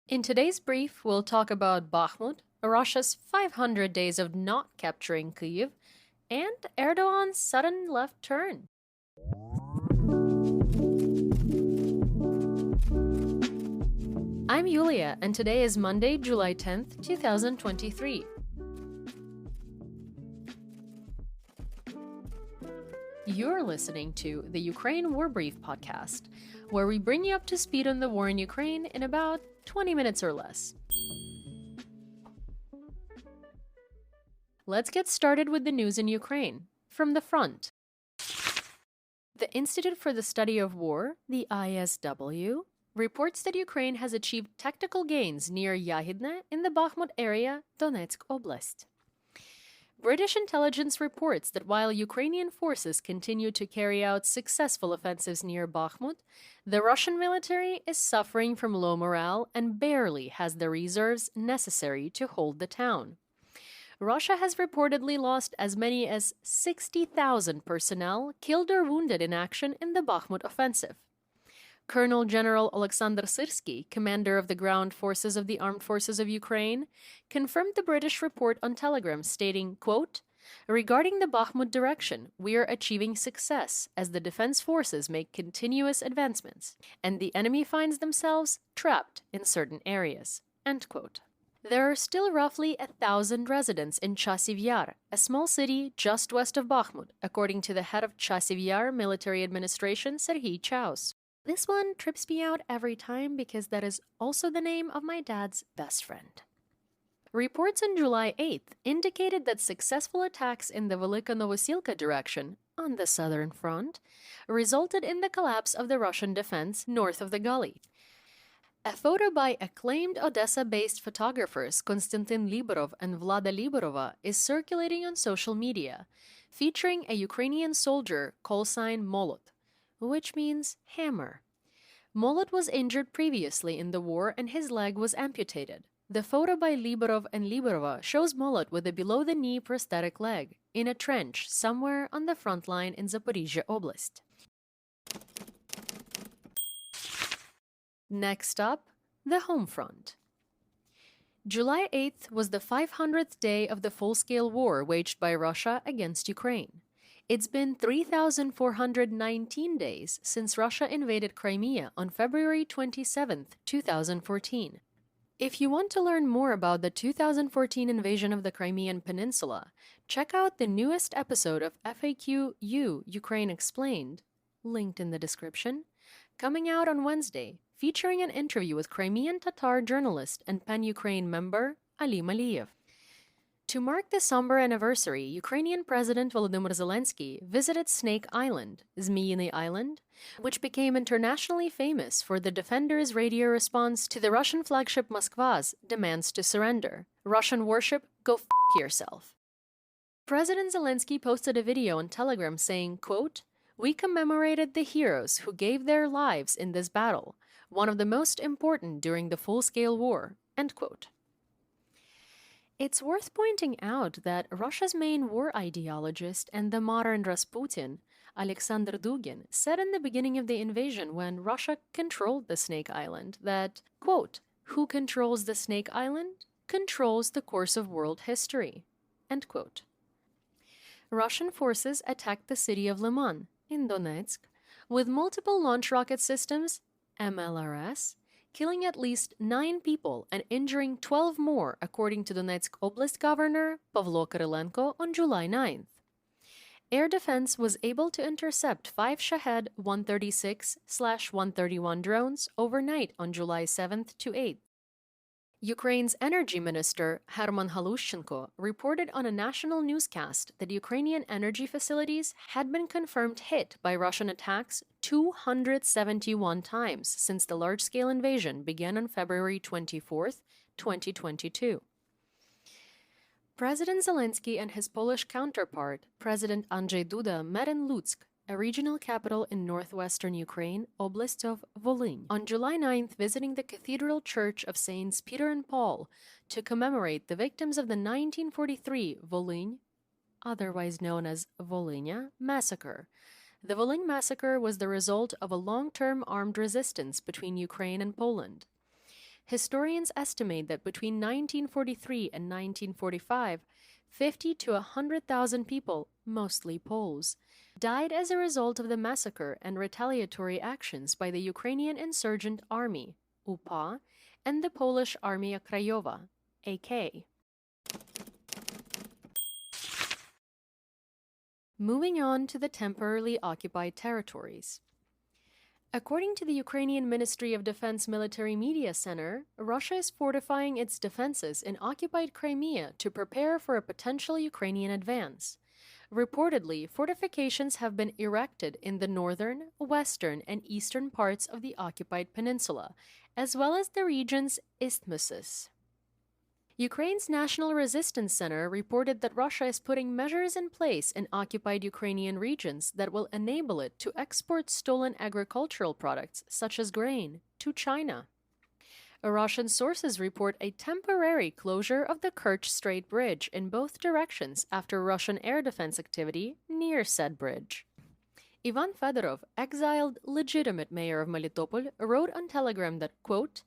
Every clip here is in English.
In today's brief, we'll talk about Bakhmut, Russia's 500 days of not capturing Kyiv, and Erdogan's sudden left turn. I'm Yewleea, and today is Monday, July 10th, 2023. You're listening to the Ukraine War Brief podcast, where we bring you up to speed on the war in Ukraine in about 20 minutes or less. Let's get started with the news in Ukraine. From the front. The Institute for the Study of War, the ISW, reports that Ukraine has achieved tactical gains near Yahidne in the Bakhmut area, Donetsk Oblast. British intelligence reports that while Ukrainian forces continue to carry out successful offensives near Bakhmut, the Russian military is suffering from low morale and barely has the reserves necessary to hold the town. Russia has reportedly lost as many as 60,000 personnel killed or wounded in action in the Bakhmut offensive. Colonel General Alexander Syrsky, commander of the ground forces of the Armed Forces of Ukraine, confirmed the British report on Telegram, stating, quote, "Regarding the Bakhmut direction, we are achieving success as the defense forces make continuous advancements, and the enemy finds themselves trapped in certain areas." End quote. There are still roughly 1,000 residents in Chasiv Yar, a small city just west of Bakhmut, according to the head of Chasiv Yar Military Administration, Serhiy Chaus. This one trips me out every time because that is also the name of my dad's best friend. Reports on July 8th indicated that successful attacks in the Velika Novosilka direction, on the southern front, resulted in the collapse of the Russian defense north of the gully. A photo by acclaimed Odessa-based photographers Konstantin Liberov and Vlada Liberova is circulating on social media, featuring a Ukrainian soldier callsign Molot, which means hammer. Molot was injured previously in the war and his leg was amputated. The photo by Liberov and Liberova shows Molot with a below-the-knee prosthetic leg, in a trench somewhere on the front line in Zaporizhzhia Oblast. Next up, the home front. July 8th was the 500th day of the full-scale war waged by Russia against Ukraine. It's been 3,419 days since Russia invaded Crimea on February 27, 2014. If you want to learn more about the 2014 invasion of the Crimean Peninsula, check out the newest episode of FAQ Ukraine Explained, linked in the description, coming out on Wednesday, featuring an interview with Crimean Tatar journalist and Pan-Ukraine member Ali Maliyev. To mark the somber anniversary, Ukrainian President Volodymyr Zelensky visited Snake Island, Zmiyny Island, which became internationally famous for the defenders' radio response to the Russian flagship Moskva's demands to surrender. Russian warship, go f*** yourself. President Zelensky posted a video on Telegram saying, quote, "We commemorated the heroes who gave their lives in this battle, one of the most important during the full-scale war." End quote. It's worth pointing out that Russia's main war ideologist and the modern Rasputin, Alexander Dugin, said in the beginning of the invasion when Russia controlled the Snake Island that, quote, "Who controls the Snake Island controls the course of world history." End quote. Russian forces attacked the city of Liman, in Donetsk, with multiple launch rocket systems, MLRS, killing at least 9 people and injuring 12 more, according to Donetsk Oblast Governor Pavlo Kyrylenko on July 9th. Air defense was able to intercept 5 Shahed 136/131 drones overnight on July 7th to 8th. Ukraine's energy minister, Herman Halushchenko, reported on a national newscast that Ukrainian energy facilities had been confirmed hit by Russian attacks 271 times since the large-scale invasion began on February 24, 2022. President Zelensky and his Polish counterpart, President Andrzej Duda, met in Lutsk, a regional capital in northwestern Ukraine, Oblast of Volyn, on July 9th, visiting the Cathedral Church of Saints Peter and Paul to commemorate the victims of the 1943 Volyn, otherwise known as Volynia, massacre. The Volyn massacre was the result of a long-term armed resistance between Ukraine and Poland. Historians estimate that between 1943 and 1945, 50 to 100,000 people, mostly Poles, died as a result of the massacre and retaliatory actions by the Ukrainian Insurgent Army, UPA, and the Polish Armia Krajowa, AK. Moving on to the temporarily occupied territories. According to the Ukrainian Ministry of Defense Military Media Center, Russia is fortifying its defenses in occupied Crimea to prepare for a potential Ukrainian advance. Reportedly, fortifications have been erected in the northern, western, and eastern parts of the occupied peninsula, as well as the region's isthmuses. Ukraine's National Resistance Center reported that Russia is putting measures in place in occupied Ukrainian regions that will enable it to export stolen agricultural products, such as grain, to China. Russian sources report a temporary closure of the Kerch Strait Bridge in both directions after Russian air defense activity near said bridge. Ivan Fedorov, exiled legitimate mayor of Melitopol, wrote on Telegram that, quote,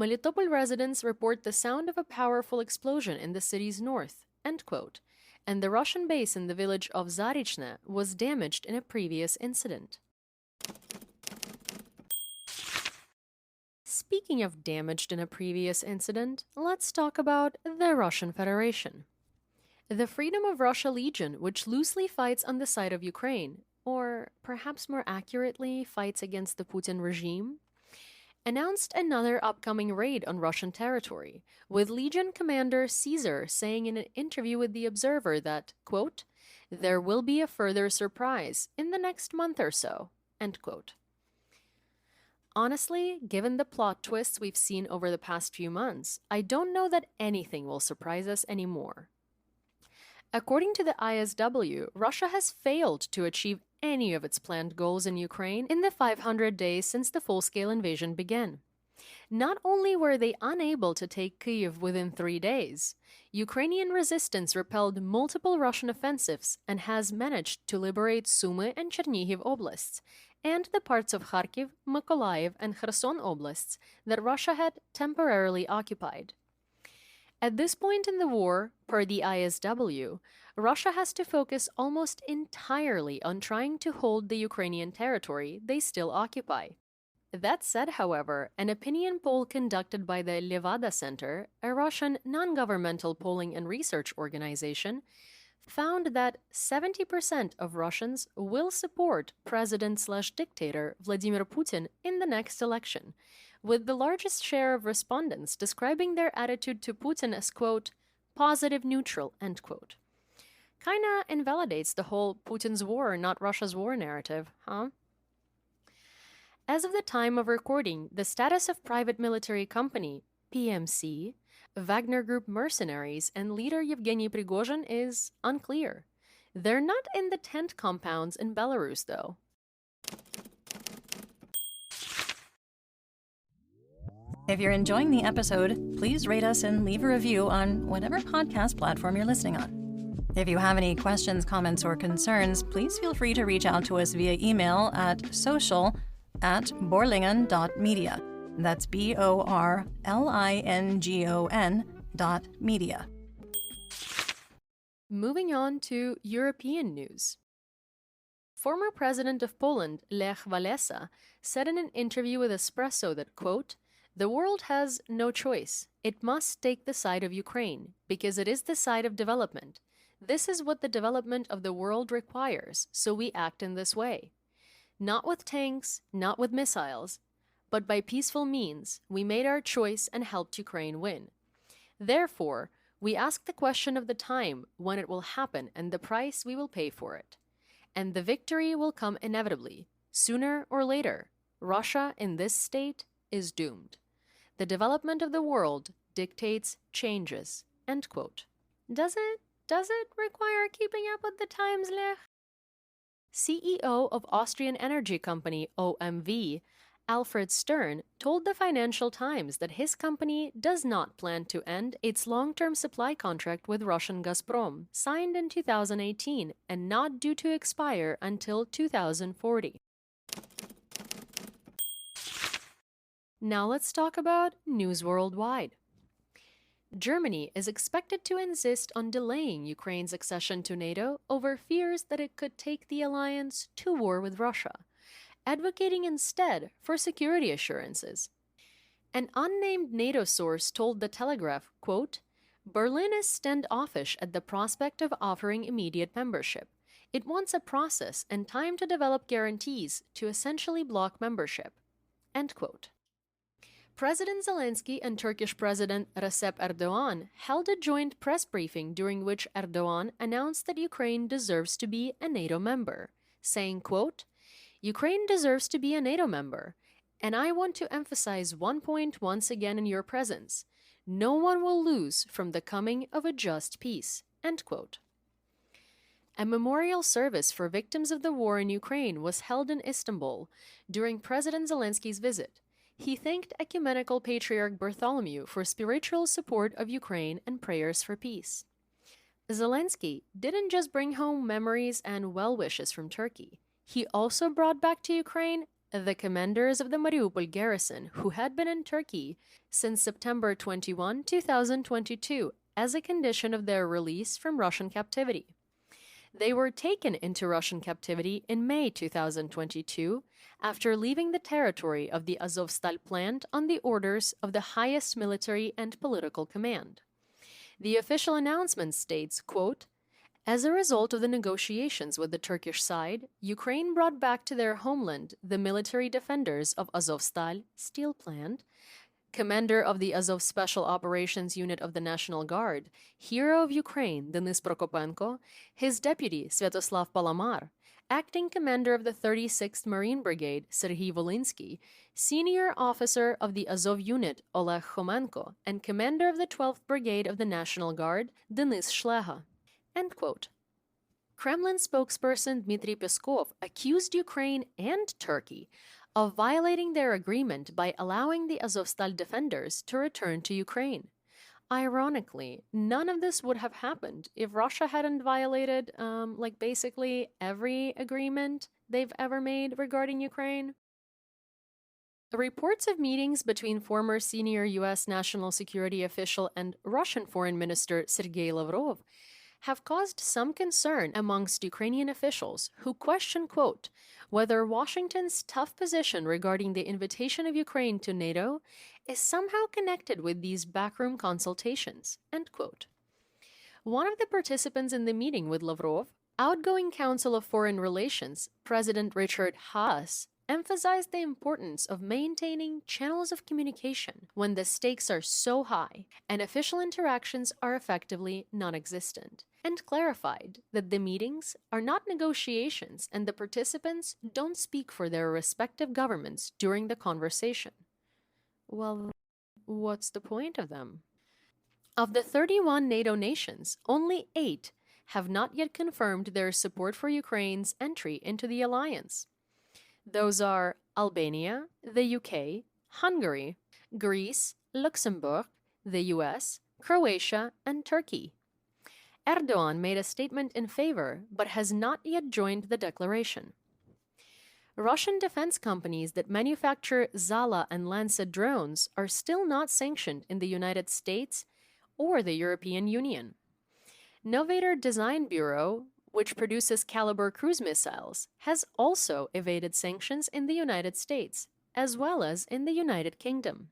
Melitopol residents report the sound of a powerful explosion in the city's north, end quote, and the Russian base in the village of Zarichne was damaged in a previous incident. Speaking of damaged in a previous incident, let's talk about the Russian Federation. The Freedom of Russia Legion, which loosely fights on the side of Ukraine, or perhaps more accurately, fights against the Putin regime, announced another upcoming raid on Russian territory, with Legion Commander Caesar saying in an interview with The Observer that, quote, there will be a further surprise in the next month or so, end quote. Honestly, given the plot twists we've seen over the past few months, I don't know that anything will surprise us anymore. According to the ISW, Russia has failed to achieve any of its planned goals in Ukraine in the 500 days since the full-scale invasion began. Not only were they unable to take Kyiv within 3 days, Ukrainian resistance repelled multiple Russian offensives and has managed to liberate Sumy and Chernihiv oblasts, and the parts of Kharkiv, Mykolaiv, and Kherson oblasts that Russia had temporarily occupied. At this point in the war, per the ISW, Russia has to focus almost entirely on trying to hold the Ukrainian territory they still occupy. That said, however, an opinion poll conducted by the Levada Center, a Russian non-governmental polling and research organization, found that 70% of Russians will support President/dictator Vladimir Putin in the next election, with the largest share of respondents describing their attitude to Putin as, quote, positive neutral, end quote. Kinda invalidates the whole Putin's war, not Russia's war narrative, huh? As of the time of recording, the status of private military company, PMC, Wagner Group mercenaries, and leader Yevgeny Prigozhin is unclear. They're not in the tent compounds in Belarus, though. If you're enjoying the episode, please rate us and leave a review on whatever podcast platform you're listening on. If you have any questions, comments, or concerns, please feel free to reach out to us via email at social@borlingon.media. That's BORLINGON.media. Moving on to European news. Former President of Poland, Lech Walesa, said in an interview with Espresso that, quote, the world has no choice. It must take the side of Ukraine, because it is the side of development. This is what the development of the world requires, so we act in this way. Not with tanks, not with missiles, but by peaceful means, we made our choice and helped Ukraine win. Therefore, we ask the question of the time when it will happen and the price we will pay for it. And the victory will come inevitably, sooner or later. Russia in this state is doomed. The development of the world dictates changes, end quote. Does it require keeping up with the times, Lech? CEO of Austrian energy company OMV, Alfred Stern, told the Financial Times that his company does not plan to end its long-term supply contract with Russian Gazprom, signed in 2018 and not due to expire until 2040. Now let's talk about news worldwide. Germany is expected to insist on delaying Ukraine's accession to NATO over fears that it could take the alliance to war with Russia, advocating instead for security assurances. An unnamed NATO source told The Telegraph, quote, Berlin is standoffish at the prospect of offering immediate membership. It wants a process and time to develop guarantees to essentially block membership. End quote. President Zelensky and Turkish President Recep Erdogan held a joint press briefing during which Erdogan announced that Ukraine deserves to be a NATO member, saying, quote, Ukraine deserves to be a NATO member, and I want to emphasize one point once again in your presence. No one will lose from the coming of a just peace. End quote. A memorial service for victims of the war in Ukraine was held in Istanbul during President Zelensky's visit. He thanked Ecumenical Patriarch Bartholomew for spiritual support of Ukraine and prayers for peace. Zelensky didn't just bring home memories and well wishes from Turkey. He also brought back to Ukraine the commanders of the Mariupol garrison who had been in Turkey since September 21, 2022, as a condition of their release from Russian captivity. They were taken into Russian captivity in May 2022 after leaving the territory of the Azovstal plant on the orders of the highest military and political command. The official announcement states, quote, as a result of the negotiations with the Turkish side, Ukraine brought back to their homeland the military defenders of Azovstal steel plant, commander of the Azov Special Operations Unit of the National Guard, hero of Ukraine Denis Prokopenko, his deputy Sviatoslav Palamar, acting commander of the 36th Marine Brigade Serhiy Volinsky, senior officer of the Azov Unit Oleg Khomenko, and commander of the 12th Brigade of the National Guard Denis Shleha. End quote. Kremlin spokesperson Dmitry Peskov accused Ukraine and Turkey of violating their agreement by allowing the Azovstal defenders to return to Ukraine. Ironically, none of this would have happened if Russia hadn't violated, basically every agreement they've ever made regarding Ukraine. Reports of meetings between former senior U.S. national security official and Russian Foreign Minister Sergei Lavrov have caused some concern amongst Ukrainian officials who question, quote, whether Washington's tough position regarding the invitation of Ukraine to NATO is somehow connected with these backroom consultations, end quote. One of the participants in the meeting with Lavrov, outgoing Council of Foreign Relations, President Richard Haas, emphasized the importance of maintaining channels of communication when the stakes are so high and official interactions are effectively non-existent, and clarified that the meetings are not negotiations and the participants don't speak for their respective governments during the conversation. Well, what's the point of them? Of the 31 NATO nations, only 8 have not yet confirmed their support for Ukraine's entry into the alliance. Those are Albania, the UK, Hungary, Greece, Luxembourg, the US, Croatia, and Turkey. Erdogan made a statement in favor, but has not yet joined the declaration. Russian defense companies that manufacture Zala and Lancet drones are still not sanctioned in the United States or the European Union. Novator Design Bureau, which produces Caliber cruise missiles, has also evaded sanctions in the United States, as well as in the United Kingdom.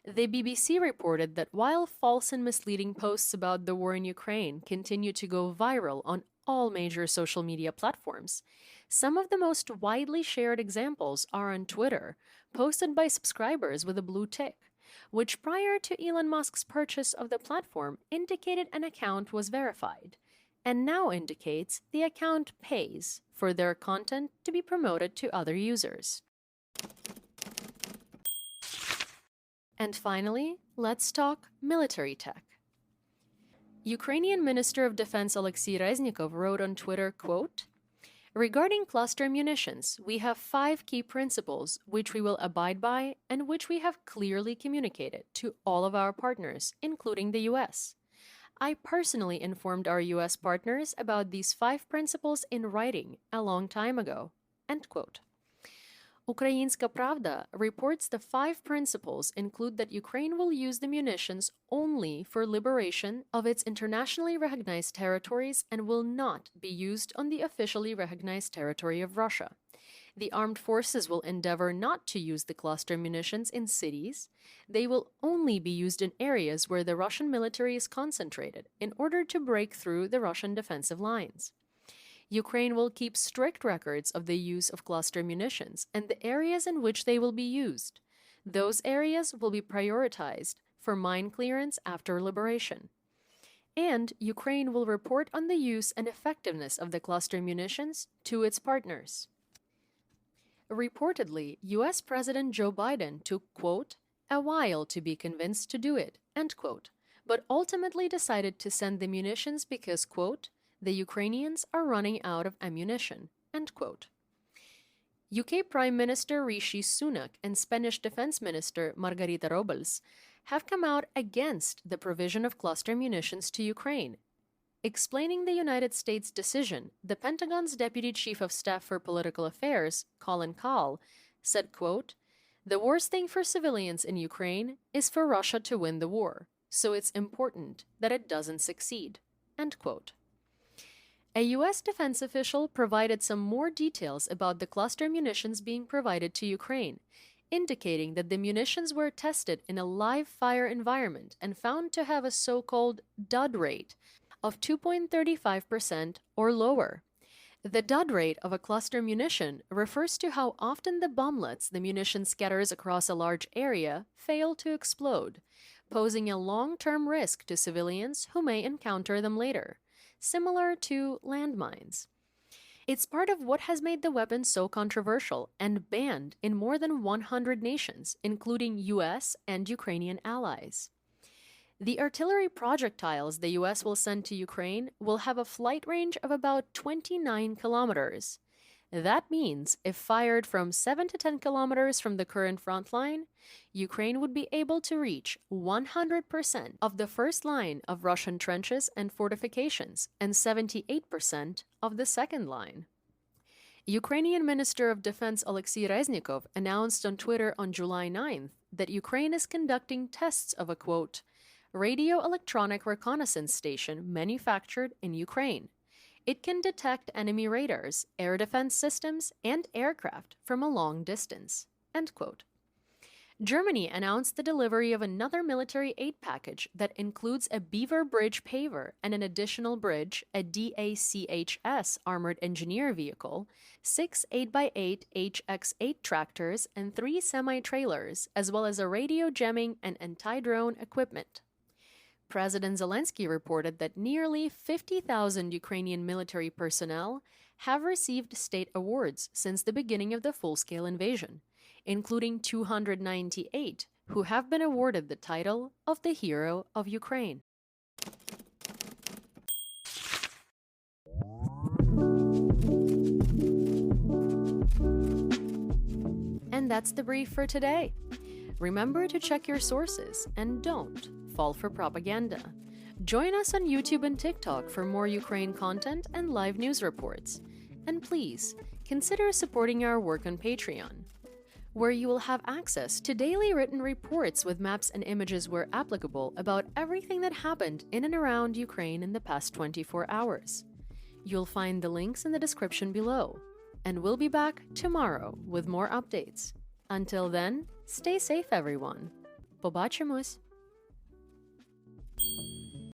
The BBC reported that while false and misleading posts about the war in Ukraine continue to go viral on all major social media platforms, some of the most widely shared examples are on Twitter, posted by subscribers with a blue tick, which prior to Elon Musk's purchase of the platform indicated an account was verified, and now indicates the account pays for their content to be promoted to other users. And finally, let's talk military tech. Ukrainian Minister of Defense Alexei Reznikov wrote on Twitter, quote, regarding cluster munitions, we have 5 key principles which we will abide by and which we have clearly communicated to all of our partners, including the US. I personally informed our US partners about these 5 principles in writing a long time ago. End quote. Ukrainska Pravda reports the 5 principles include that Ukraine will use the munitions only for liberation of its internationally recognized territories and will not be used on the officially recognized territory of Russia. The armed forces will endeavor not to use the cluster munitions in cities. They will only be used in areas where the Russian military is concentrated in order to break through the Russian defensive lines. Ukraine will keep strict records of the use of cluster munitions and the areas in which they will be used. Those areas will be prioritized for mine clearance after liberation. And Ukraine will report on the use and effectiveness of the cluster munitions to its partners. Reportedly, U.S. President Joe Biden took, quote, a while to be convinced to do it, end quote, but ultimately decided to send the munitions because, quote, the Ukrainians are running out of ammunition, end quote. UK Prime Minister Rishi Sunak and Spanish Defense Minister Margarita Robles have come out against the provision of cluster munitions to Ukraine. Explaining the United States' decision, the Pentagon's Deputy Chief of Staff for Political Affairs, Colin Kahl, said, quote, the worst thing for civilians in Ukraine is for Russia to win the war, so it's important that it doesn't succeed, end quote. A U.S. defense official provided some more details about the cluster munitions being provided to Ukraine, indicating that the munitions were tested in a live-fire environment and found to have a so-called dud rate of 2.35% or lower. The dud rate of a cluster munition refers to how often the bomblets the munition scatters across a large area fail to explode, posing a long-term risk to civilians who may encounter them later, similar to landmines. It's part of what has made the weapon so controversial and banned in more than 100 nations, including U.S. and Ukrainian allies. The artillery projectiles the U.S. will send to Ukraine will have a flight range of about 29 kilometers. That means if fired from 7 to 10 kilometers from the current front line, Ukraine would be able to reach 100% of the first line of Russian trenches and fortifications and 78% of the second line. Ukrainian Minister of Defense Alexei Reznikov announced on Twitter on July 9th that Ukraine is conducting tests of a, quote, radio electronic reconnaissance station manufactured in Ukraine. It can detect enemy radars, air defense systems, and aircraft from a long distance, end quote. Germany announced the delivery of another military aid package that includes a Beaver Bridge paver and an additional bridge, a DACHS armored engineer vehicle, 6 8x8 HX8 tractors, and 3 semi-trailers, as well as a radio jamming and anti-drone equipment. President Zelensky reported that nearly 50,000 Ukrainian military personnel have received state awards since the beginning of the full-scale invasion, including 298 who have been awarded the title of the Hero of Ukraine. And that's the brief for today. Remember to check your sources and don't fall for propaganda. Join us on YouTube and TikTok for more Ukraine content and live news reports. And please, consider supporting our work on Patreon, where you will have access to daily written reports with maps and images where applicable about everything that happened in and around Ukraine in the past 24 hours. You'll find the links in the description below. And we'll be back tomorrow with more updates. Until then, stay safe, everyone. Побачимось!